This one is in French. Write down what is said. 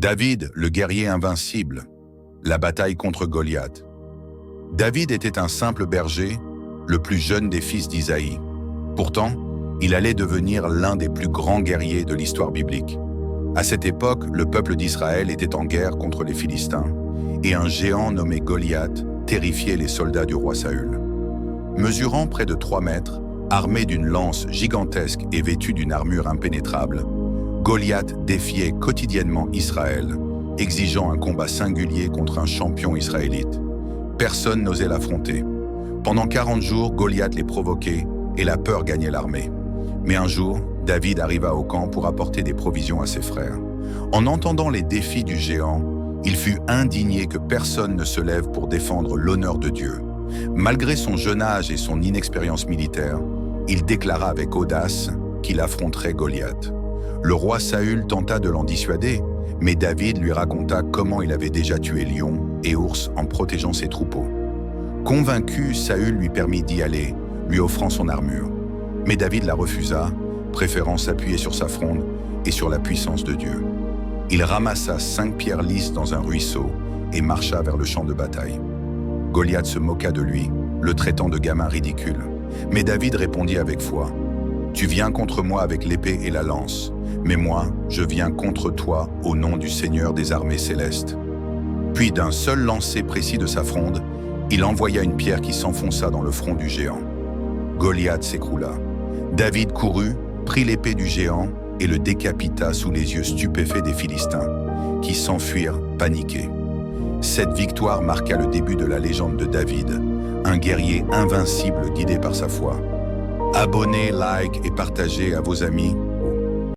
David, le guerrier invincible. La bataille contre Goliath. David était un simple berger, le plus jeune des fils d'Isaïe. Pourtant, il allait devenir l'un des plus grands guerriers de l'histoire biblique. À cette époque, le peuple d'Israël était en guerre contre les Philistins, et un géant nommé Goliath terrifiait les soldats du roi Saül. Mesurant près de 3 mètres, armé d'une lance gigantesque et vêtu d'une armure impénétrable, Goliath défiait quotidiennement Israël, exigeant un combat singulier contre un champion israélite. Personne n'osait l'affronter. Pendant 40 jours, Goliath les provoquait et la peur gagnait l'armée. Mais un jour, David arriva au camp pour apporter des provisions à ses frères. En entendant les défis du géant, il fut indigné que personne ne se lève pour défendre l'honneur de Dieu. Malgré son jeune âge et son inexpérience militaire, il déclara avec audace qu'il affronterait Goliath. Le roi Saül tenta de l'en dissuader, mais David lui raconta comment il avait déjà tué lions et ours en protégeant ses troupeaux. Convaincu, Saül lui permit d'y aller, lui offrant son armure. Mais David la refusa, préférant s'appuyer sur sa fronde et sur la puissance de Dieu. Il ramassa 5 pierres lisses dans un ruisseau et marcha vers le champ de bataille. Goliath se moqua de lui, le traitant de gamin ridicule. Mais David répondit avec foi, « Tu viens contre moi avec l'épée et la lance, mais moi, je viens contre toi au nom du Seigneur des armées célestes. » Puis d'un seul lancer précis de sa fronde, il envoya une pierre qui s'enfonça dans le front du géant. Goliath s'écroula. David courut, prit l'épée du géant et le décapita sous les yeux stupéfaits des Philistins, qui s'enfuirent paniqués. Cette victoire marqua le début de la légende de David, un guerrier invincible guidé par sa foi. Abonnez, like et partagez à vos amis